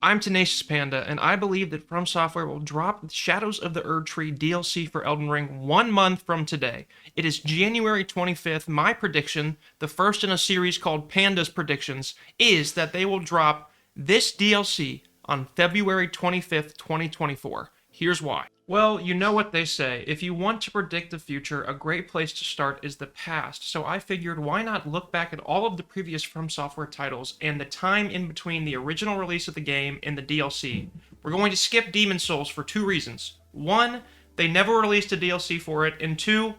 I'm Tenacious Panda, and I believe that FromSoftware will drop Shadows of the Erdtree DLC for Elden Ring 1 month from today. It is January 25th. My prediction, the first in a series called Panda's Predictions, is that they will drop this DLC on February 25th, 2024. Here's why. Well, you know what they say. If you want to predict the future, a great place to start is the past. So I figured, why not look back at all of the previous FromSoftware titles and the time in between the original release of the game and the DLC. We're going to skip Demon Souls for two reasons. One, they never released a DLC for it, and two,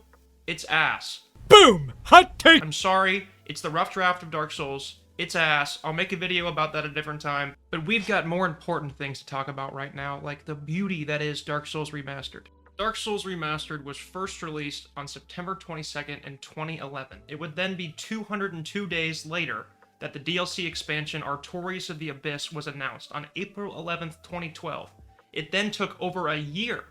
it's ass. Boom! Hot take! I'm sorry, it's the rough draft of Dark Souls. It's ass. I'll make a video about that at a different time. But we've got more important things to talk about right now, like the beauty that is Dark Souls Remastered. Dark Souls Remastered was first released on September 22nd in 2011. It would then be 202 days later that the DLC expansion Artorias of the Abyss was announced on April 11th, 2012. It then took over a year,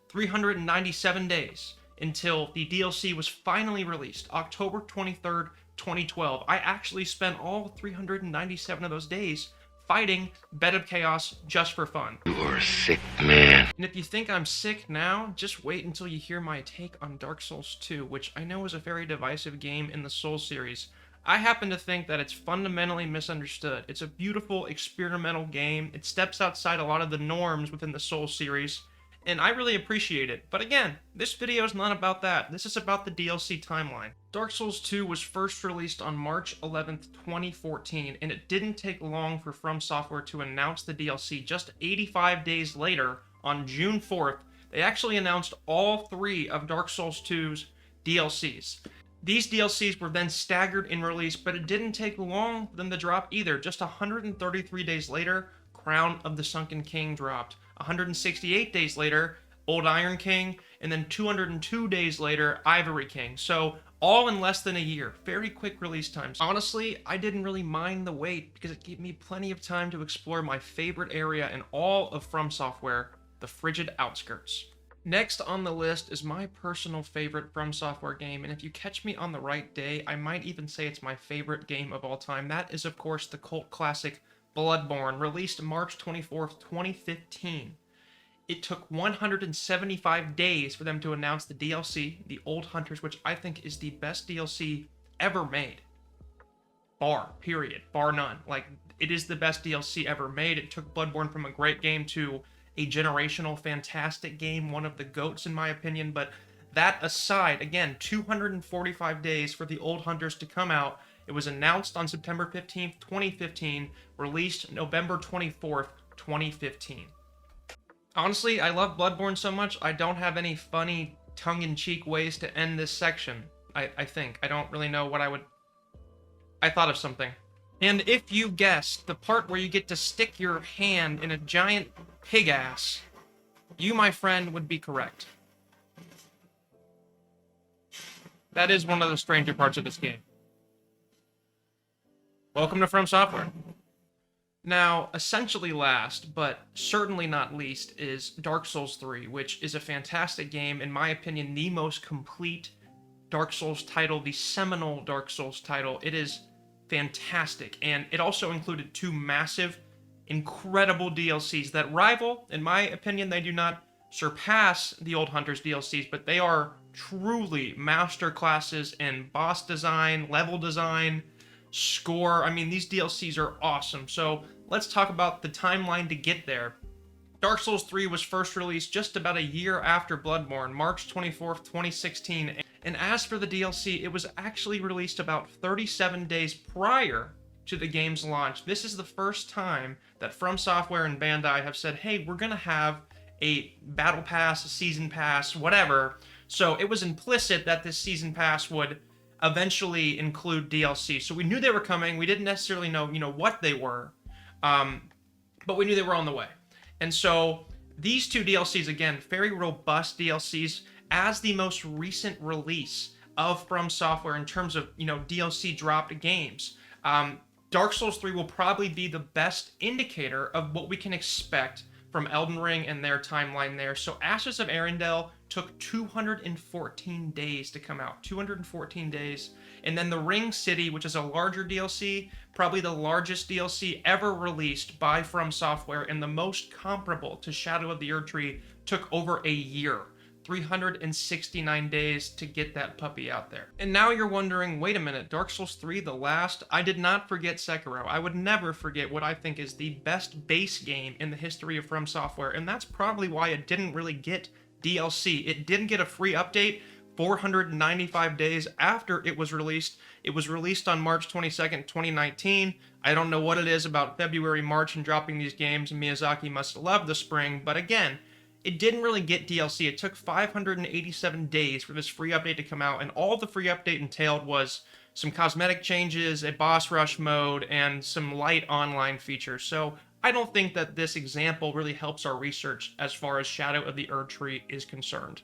397 days, until the DLC was finally released, October 23rd, 2012. I actually spent all 397 of those days fighting Bed of Chaos just for fun. You are a sick man. And if you think I'm sick now, just wait until you hear my take on Dark Souls 2, which I know is a very divisive game in the Souls series. I happen to think that it's fundamentally misunderstood. It's a beautiful experimental game. It steps outside a lot of the norms within the Souls series, and I really appreciate it. But again, this video is not about that. This is about the DLC timeline. Dark Souls 2 was first released on March 11th, 2014, and it didn't take long for FromSoftware to announce the DLC. Just 85 days later, on June 4th, they actually announced all three of Dark Souls 2's DLCs. These DLCs were then staggered in release, but it didn't take long for them to drop either. Just 133 days later, Crown of the Sunken King dropped. 168 days later, Old Iron King, and then 202 days later, Ivory King. So all in less than a year. Very quick release times. Honestly, I didn't really mind the wait because it gave me plenty of time to explore my favorite area in all of FromSoftware, the Frigid Outskirts. Next on the list is my personal favorite FromSoftware game, and if you catch me on the right day, I might even say it's my favorite game of all time. That is, of course, the cult classic Bloodborne, released March 24th, 2015. It took 175 days for them to announce the DLC, The Old Hunters, which I think is the best DLC ever made. Bar none. Like, it is the best DLC ever made. It took Bloodborne from a great game to a generational, fantastic game, one of the GOATs in my opinion. But that aside, again, 245 days for The Old Hunters to come out. It was announced on September 15th, 2015, released November 24th, 2015. Honestly, I love Bloodborne so much, I don't have any funny, tongue-in-cheek ways to end this section, I think. I don't really know what I thought of something. And if you guessed the part where you get to stick your hand in a giant pig ass, you, my friend, would be correct. That is one of the stranger parts of this game. Welcome to FromSoftware. Now, essentially last, but certainly not least, is Dark Souls 3, which is a fantastic game, in my opinion, the most complete Dark Souls title, the seminal Dark Souls title. It is fantastic, and it also included two massive, incredible DLCs that rival, in my opinion, they do not surpass the Old Hunters DLCs, but they are truly masterclasses in boss design, level design, score. I mean, these DLCs are awesome. So let's talk about the timeline to get there. Dark Souls 3 was first released just about a year after Bloodborne, March 24th, 2016. And as for the DLC, it was actually released about 37 days prior to the game's launch. This is the first time that FromSoftware and Bandai have said, hey, we're gonna have a battle pass, a season pass, whatever. So it was implicit that this season pass would eventually include DLC. So we knew they were coming. We didn't necessarily know, what they were, but we knew they were on the way. And so these two DLCs, again, very robust DLCs, as the most recent release of FromSoftware in terms of, DLC dropped games. Dark Souls 3 will probably be the best indicator of what we can expect from Elden Ring and their timeline there. So Ashes of Arendelle took 214 days to come out. 214 days. And then the Ring City, which is a larger DLC, probably the largest DLC ever released by FromSoftware and the most comparable to Shadow of the Erdtree, took over a year. 369 days to get that puppy out there. And now you're wondering, wait a minute, Dark Souls 3, the last? I did not forget Sekiro. I would never forget what I think is the best base game in the history of FromSoftware, and that's probably why it didn't really get DLC. It didn't get a free update 495 days after it was released. It was released on March 22nd, 2019. I don't know what it is about February, March, and dropping these games. Miyazaki must love the spring, but again, it didn't really get DLC. It took 587 days for this free update to come out, and all the free update entailed was some cosmetic changes, a boss rush mode, and some light online features. So I don't think that this example really helps our research as far as Shadow of the Erdtree is concerned.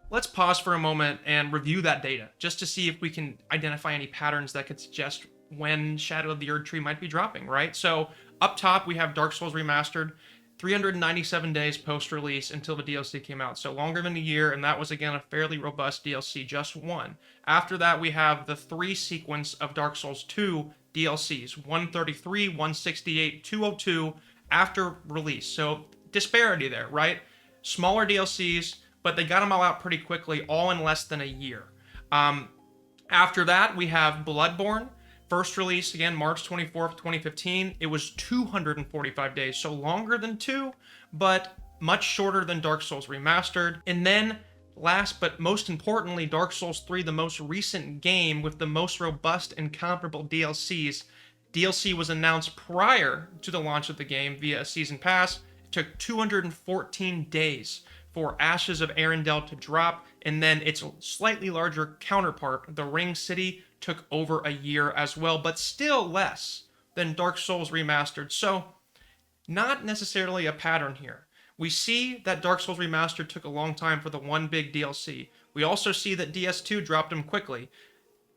Let's pause for a moment and review that data, just to see if we can identify any patterns that could suggest when Shadow of the Erdtree might be dropping, right? So up top, we have Dark Souls Remastered, 397 days post-release until the DLC came out, so longer than a year, and that was, again, a fairly robust DLC, just one. After that, we have the 3 sequence of Dark Souls 2 DLCs, 133, 168, 202, after release. So, disparity there, right? Smaller DLCs, but they got them all out pretty quickly, all in less than a year. After that, we have Bloodborne. First release, again, March 24th, 2015. It was 245 days, so longer than 2, but much shorter than Dark Souls Remastered. And then, last but most importantly, Dark Souls 3, the most recent game with the most robust and comparable DLCs. DLC was announced prior to the launch of the game via a season pass. It took 214 days for Ashes of Arendelle to drop, and then its slightly larger counterpart, the Ring City, took over a year as well, but still less than Dark Souls Remastered. So, not necessarily a pattern here. We see that Dark Souls Remastered took a long time for the one big DLC. We also see that DS2 dropped them quickly.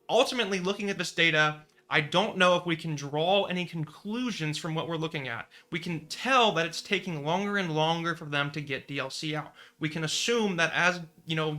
Ultimately, looking at this data, I don't know if we can draw any conclusions from what we're looking at. We can tell that it's taking longer and longer for them to get DLC out. We can assume that as,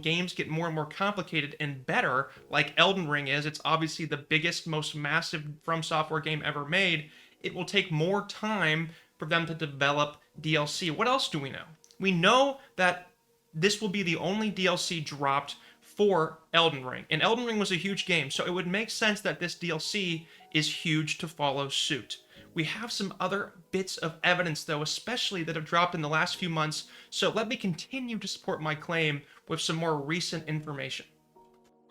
games get more and more complicated and better, like Elden Ring is, it's obviously the biggest, most massive FromSoftware game ever made, it will take more time for them to develop DLC. What else do we know? We know that this will be the only DLC dropped for Elden Ring. And Elden Ring was a huge game, so it would make sense that this DLC is huge to follow suit. We have some other bits of evidence, though, especially that have dropped in the last few months, so let me continue to support my claim with some more recent information.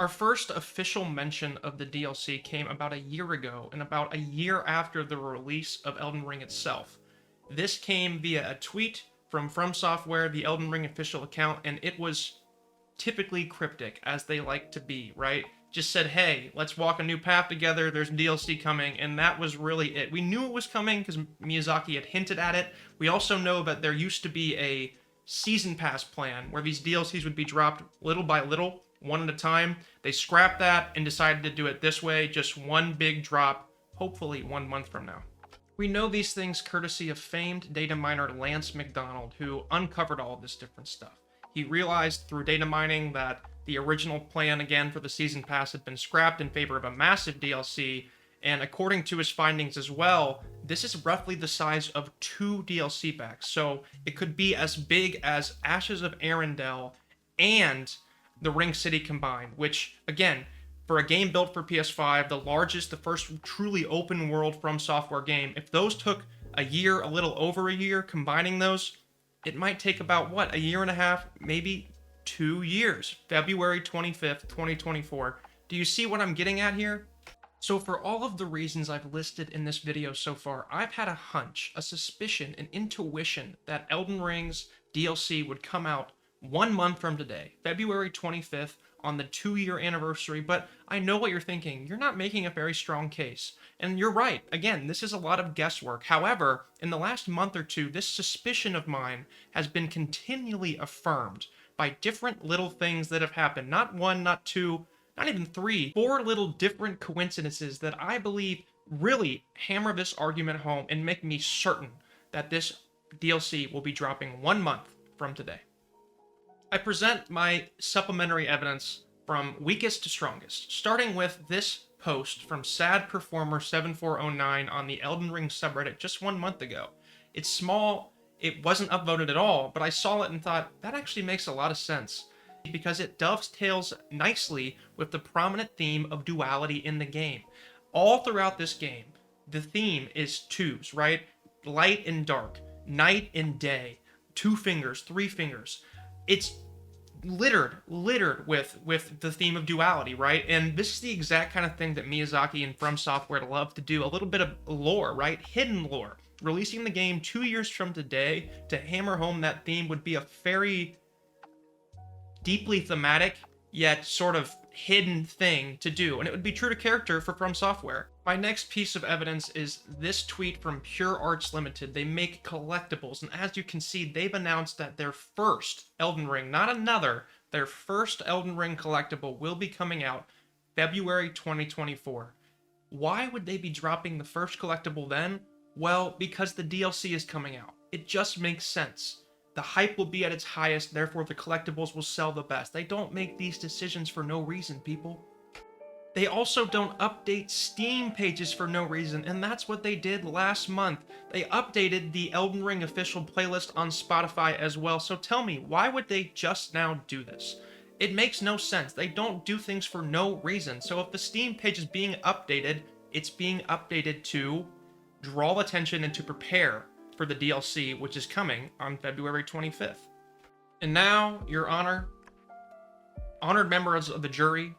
Our first official mention of the DLC came about a year ago, and about a year after the release of Elden Ring itself. This came via a tweet from FromSoftware, the Elden Ring official account, and it was typically cryptic, as they like to be, right? Just said, hey, let's walk a new path together, there's DLC coming, and that was really it. We knew it was coming because Miyazaki had hinted at it. We also know that there used to be a season pass plan where these DLCs would be dropped little by little, one at a time. They scrapped that and decided to do it this way, just one big drop, hopefully 1 month from now. We know these things courtesy of famed data miner Lance McDonald, who uncovered all of this different stuff. He realized through data mining that the original plan, again, for the season pass had been scrapped in favor of a massive DLC, and according to his findings as well, this is roughly the size of 2 DLC packs, so it could be as big as Ashes of Arendelle and the Ring City combined, which, again, for a game built for PS5, the largest, the first truly open world FromSoftware game, if those took a year, a little over a year, combining those, it might take about, a year and a half, maybe 2 years. February 25th, 2024. Do you see what I'm getting at here? So for all of the reasons I've listed in this video so far, I've had a hunch, a suspicion, an intuition that Elden Ring's DLC would come out 1 month from today, February 25th, on the 2-year anniversary, but I know what you're thinking. You're not making a very strong case. And you're right. Again, this is a lot of guesswork. However, in the last month or two, this suspicion of mine has been continually affirmed by different little things that have happened. Not 1, not 2, not even 3, 4 little different coincidences that I believe really hammer this argument home and make me certain that this DLC will be dropping 1 month from today. I present my supplementary evidence from weakest to strongest, starting with this post from Sad Performer 7409 on the Elden Ring subreddit just 1 month ago. It's small, it wasn't upvoted at all, but I saw it and thought, that actually makes a lot of sense, because it dovetails nicely with the prominent theme of duality in the game. All throughout this game, the theme is twos, right? Light and dark, night and day, 2 fingers, 3 fingers. It's littered with the theme of duality, right? And this is the exact kind of thing that Miyazaki and FromSoftware love to do. A little bit of lore, right? Hidden lore. Releasing the game 2 years from today to hammer home that theme would be a very deeply thematic, yet sort of hidden thing to do, and it would be true to character for FromSoftware. My next piece of evidence is this tweet from Pure Arts Limited. They make collectibles, and as you can see, they've announced that their first Elden Ring, not another, their first Elden Ring collectible will be coming out February 2024. Why would they be dropping the first collectible then? Well, because the DLC is coming out. It just makes sense. The hype will be at its highest, therefore the collectibles will sell the best. They don't make these decisions for no reason, people. They also don't update Steam pages for no reason, and that's what they did last month. They updated the Elden Ring official playlist on Spotify as well, so tell me, why would they just now do this? It makes no sense. They don't do things for no reason, so if the Steam page is being updated, it's being updated to draw attention and to prepare for the DLC, which is coming on February 25th. And now, Your Honor, honored members of the jury,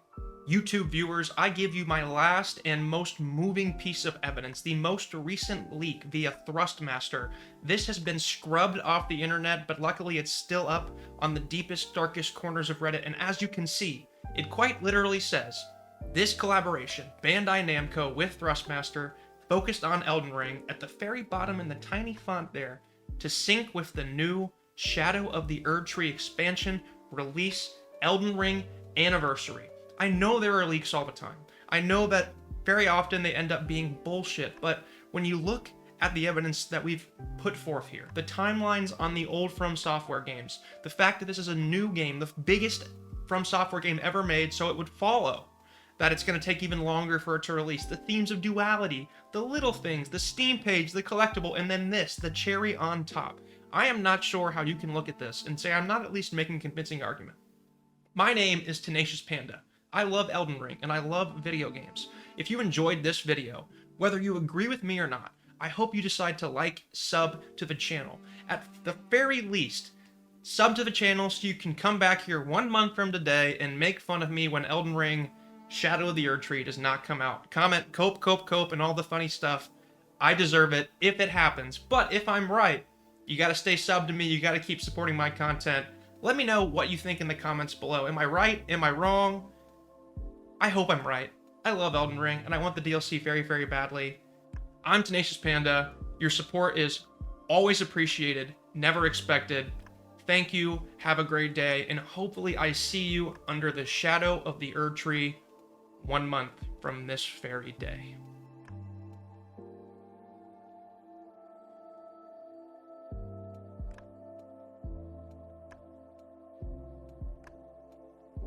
YouTube viewers, I give you my last and most moving piece of evidence, the most recent leak via Thrustmaster. This has been scrubbed off the internet, but luckily it's still up on the deepest, darkest corners of Reddit, and as you can see, it quite literally says, this collaboration, Bandai Namco with Thrustmaster, focused on Elden Ring at the very bottom in the tiny font there to sync with the new Shadow of the Erdtree expansion release Elden Ring anniversary. I know there are leaks all the time. I know that very often they end up being bullshit, but when you look at the evidence that we've put forth here, the timelines on the old FromSoftware games, the fact that this is a new game, the biggest FromSoftware game ever made, so it would follow that it's going to take even longer for it to release. The themes of duality, the little things, the Steam page, the collectible, and then this, the cherry on top. I am not sure how you can look at this and say I'm not at least making a convincing argument. My name is Tenacious Panda. I love Elden Ring, and I love video games. If you enjoyed this video, whether you agree with me or not, I hope you decide to like, sub to the channel. At the very least, sub to the channel so you can come back here 1 month from today and make fun of me when Elden Ring Shadow of the Erdtree does not come out. Comment cope, and all the funny stuff. I deserve it if it happens. But if I'm right, you gotta stay subbed to me. You gotta keep supporting my content. Let me know what you think in the comments below. Am I right? Am I wrong? I hope I'm right. I love Elden Ring, and I want the DLC very, very badly. I'm Tenacious Panda. Your support is always appreciated, never expected. Thank you, have a great day, and hopefully I see you under the Shadow of the Erdtree 1 month from this very day.